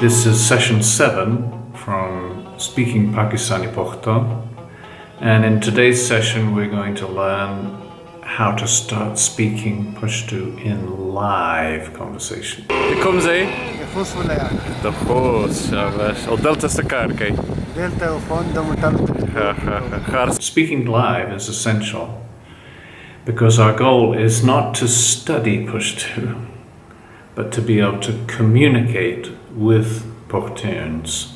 This is session 7 from Speaking Pakistani Pukhto, and in today's session we're going to learn how to start speaking Pashto in live conversation. Kom zei? De Goos, al delta sakarke. Speaking live is essential because our goal is not to study Pashto, but to be able to communicate with Pakhtuns.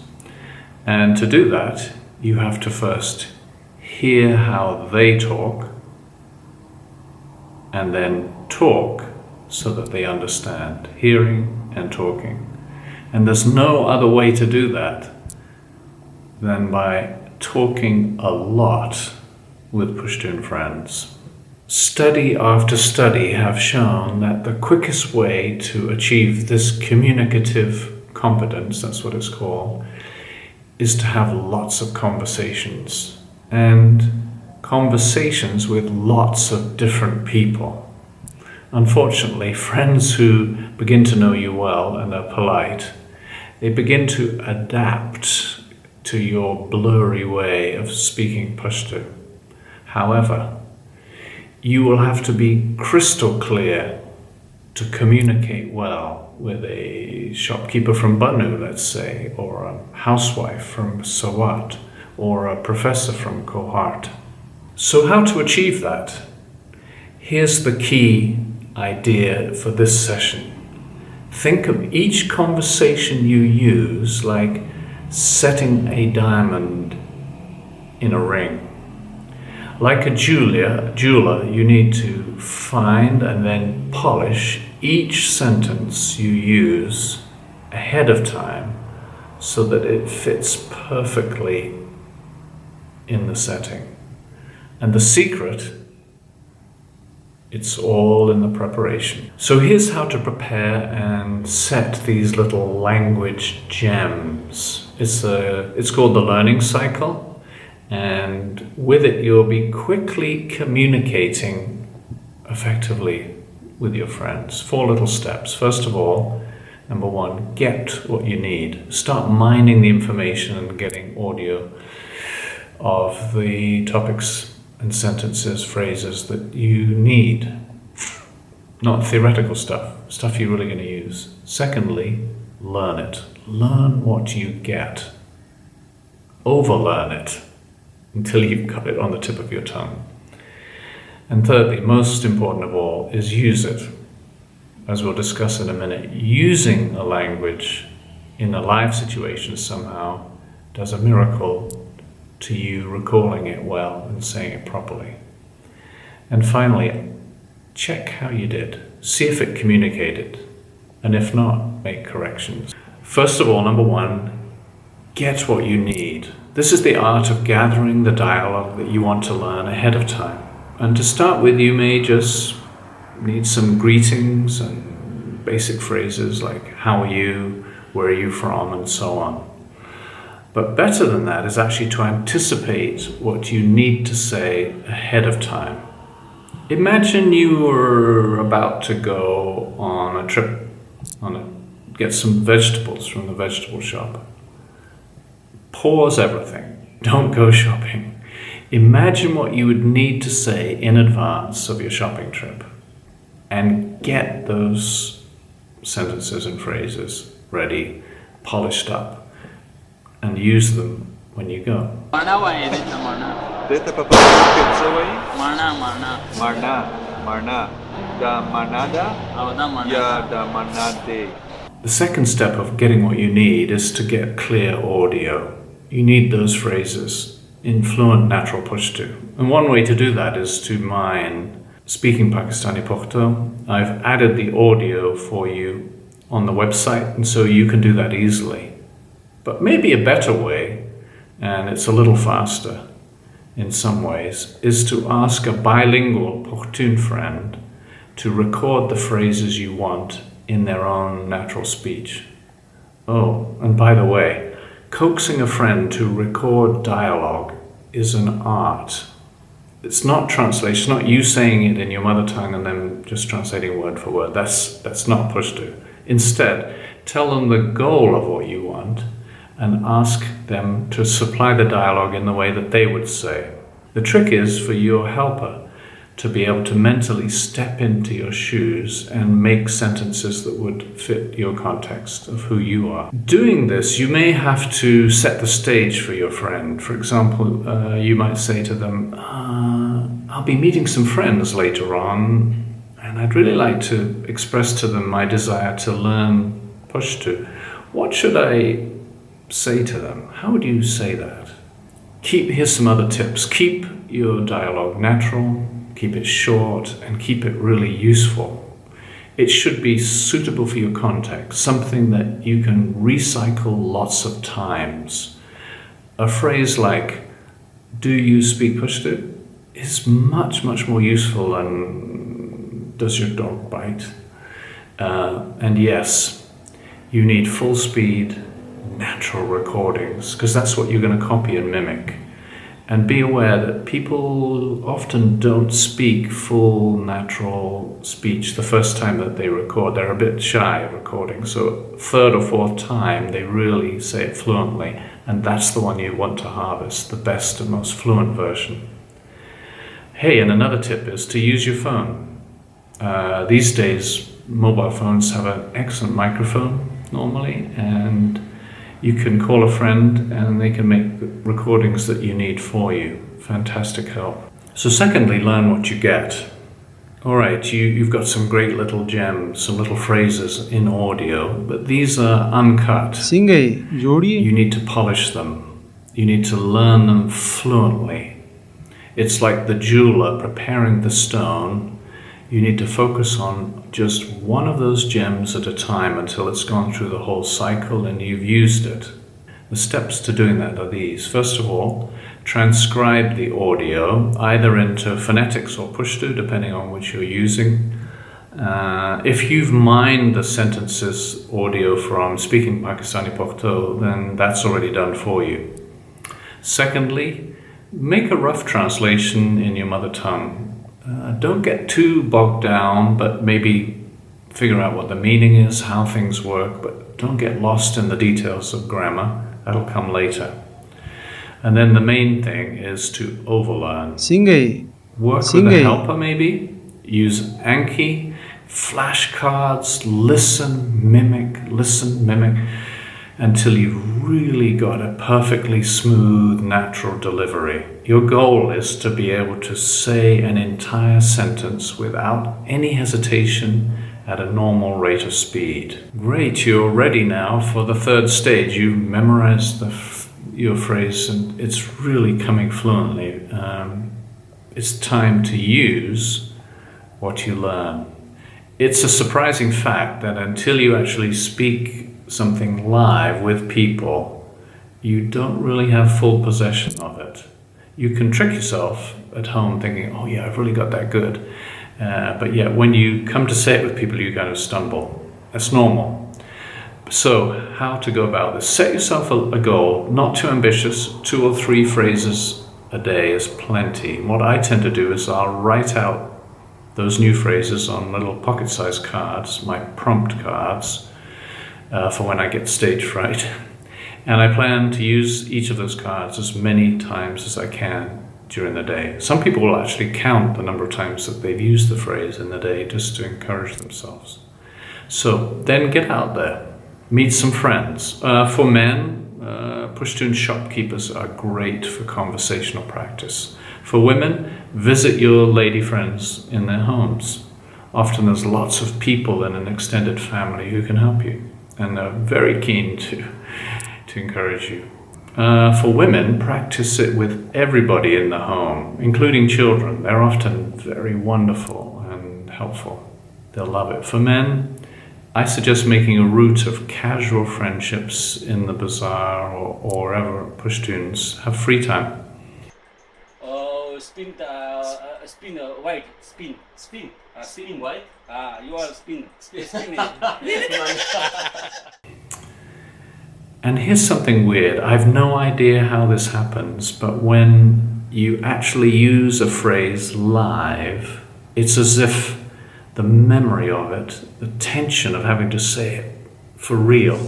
And to do that, you have to first hear how they talk and then talk so that they understand, hearing and talking. And there's no other way to do that than by talking a lot with Pashtun friends. Study after study have shown that the quickest way to achieve this communicative competence, that's what it's called, is to have lots of conversations, and conversations with lots of different people. Unfortunately, friends who begin to know you well and are polite, they begin to adapt to your blurry way of speaking Pashto. However, you will have to be crystal clear to communicate well with a shopkeeper from Banu, let's say, or a housewife from Sawat, or a professor from Kohart. So how to achieve that? Here's the key idea for this session. Think of each conversation you use like setting a diamond in a ring. Like a jeweler, you need to find and then polish each sentence you use ahead of time so that it fits perfectly in the setting. And the secret, it's all in the preparation. So here's how to prepare and set these little language gems. It's called the learning cycle. And with it, you'll be quickly communicating effectively with your friends. 4 little steps. First of all, number 1, get what you need. Start mining the information and getting audio of the topics and sentences, phrases that you need. Not theoretical stuff you're really going to use. Secondly, learn it. Learn what you get. Overlearn it until you've got it on the tip of your tongue. And thirdly, most important of all, is use it. As we'll discuss in a minute, using a language in a live situation somehow does a miracle to you recalling it well and saying it properly. And finally, check how you did. See if it communicated, and if not, make corrections. First of all, number 1, get what you need. This is the art of gathering the dialogue that you want to learn ahead of time. And to start with, you may just need some greetings and basic phrases like, how are you, where are you from, and so on. But better than that is actually to anticipate what you need to say ahead of time. Imagine you were about to go on a trip, get some vegetables from the vegetable shop. Pause everything. Don't go shopping. Imagine what you would need to say in advance of your shopping trip and get those sentences and phrases ready, polished up, and use them when you go. The second step of getting what you need is to get clear audio. You need those phrases in fluent natural Pashto. And one way to do that is to mine Speaking Pakistani Pukhto. I've added the audio for you on the website, and so you can do that easily. But maybe a better way, and it's a little faster in some ways, is to ask a bilingual Pakhtun friend to record the phrases you want in their own natural speech. Oh, and by the way, coaxing a friend to record dialogue is an art. It's not translation, it's not you saying it in your mother tongue and then just translating word for word. That's not Pashto. Instead, Tell them the goal of what you want and ask them to supply the dialogue in the way that they would say. The trick is for your helper to be able to mentally step into your shoes and make sentences that would fit your context of who you are. Doing this, you may have to set the stage for your friend. For example, you might say to them, I'll be meeting some friends later on, and I'd really like to express to them my desire to learn Pushto. What should I say to them? How would you say that? Here's some other tips. Keep your dialogue natural, keep it short, and keep it really useful. It should be suitable for your context, something that you can recycle lots of times. A phrase like, do you speak Pushto? Is much, much more useful than, does your dog bite? And yes, you need full speed, natural recordings, because that's what you're going to copy and mimic. And be aware that people often don't speak full natural speech the first time that they record. They're a bit shy of recording. So third or fourth time, they really say it fluently. And that's the one you want to harvest, the best and most fluent version. Hey, and another tip is to use your phone. These days, mobile phones have an excellent microphone normally, and you can call a friend and they can make the recordings that you need for you. Fantastic help. So secondly, learn what you get. All right, you've got some great little gems, some little phrases in audio, but these are uncut. You need to polish them. You need to learn them fluently. It's like the jeweler preparing the stone. You need to focus on just one of those gems at a time until it's gone through the whole cycle and you've used it. The steps to doing that are these. First of all, transcribe the audio either into phonetics or Pushto, depending on which you're using. If you've mined the sentences audio from Speaking Pakistani Pukhto, then that's already done for you. Secondly, make a rough translation in your mother tongue. Don't get too bogged down, but maybe figure out what the meaning is, how things work, but don't get lost in the details of grammar. That'll come later. And then the main thing is to overlearn. Work with a helper maybe. Use Anki, flashcards, listen, mimic, until you've really got a perfectly smooth, natural delivery. Your goal is to be able to say an entire sentence without any hesitation at a normal rate of speed. Great, you're ready now for the third stage. You've memorized your phrase and it's really coming fluently. It's time to use what you learn. It's a surprising fact that until you actually speak something live with people, you don't really have full possession of it. You can trick yourself at home thinking, oh yeah, I've really got that good. But yet when you come to say it with people, you kind of stumble. That's normal. So how to go about this? Set yourself a goal, not too ambitious. 2 or 3 phrases a day is plenty. What I tend to do is I'll write out those new phrases on little pocket-sized cards, my prompt cards, for when I get stage fright. And I plan to use each of those cards as many times as I can during the day. Some people will actually count the number of times that they've used the phrase in the day just to encourage themselves. So then get out there, meet some friends. For men, Pushtun shopkeepers are great for conversational practice. For women, visit your lady friends in their homes. Often there's lots of people in an extended family who can help you, and they're very keen to encourage you. For women, practice it with everybody in the home, including children. They're often very wonderful and helpful. They'll love it. For men, I suggest making a route of casual friendships in the bazaar or wherever Pashtuns have free time. Spin white, spin white. You are spinning. And here's something weird. I've no idea how this happens, but when you actually use a phrase live, it's as if the memory of it, the tension of having to say it for real,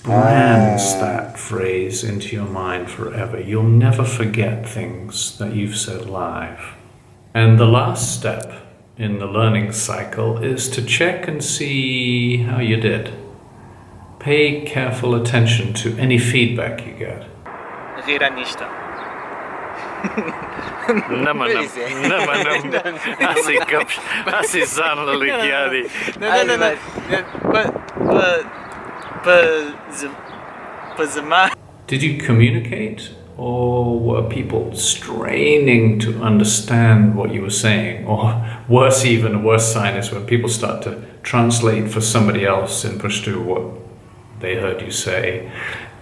brands that phrase into your mind forever. You'll never forget things that you've said live. And the last step in the learning cycle is to check and see how you did. Pay careful attention to any feedback you get. Did you communicate, or were people straining to understand what you were saying? Or worse, even a worse sign is when people start to translate for somebody else in Pashto what they heard you say.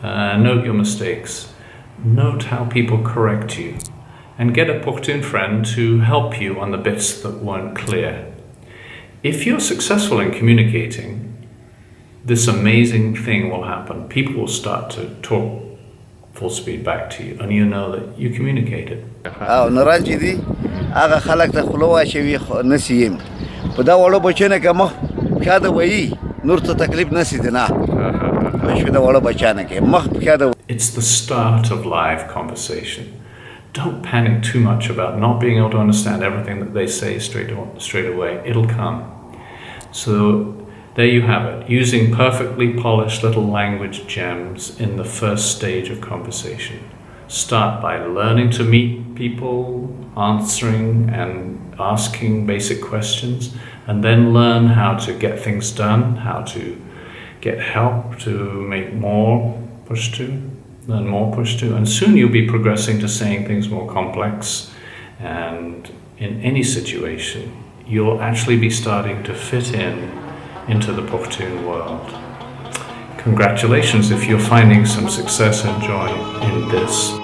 Note your mistakes. Note how people correct you. And get a Pukhtun friend to help you on the bits that weren't clear. If you're successful in communicating, this amazing thing will happen. People will start to talk full speed back to you, and you know that you communicated. It's the start of live conversation. Don't panic too much about not being able to understand everything that they say straight away. It'll come. So there you have it, using perfectly polished little language gems in the first stage of conversation. Start by learning to meet people, answering and asking basic questions, and then learn how to get things done, how to get help to make more Pashto, learn more Pashto, and soon you'll be progressing to saying things more complex, and in any situation, you'll actually be starting to fit into the Pukhtun world. Congratulations if you're finding some success and joy in this.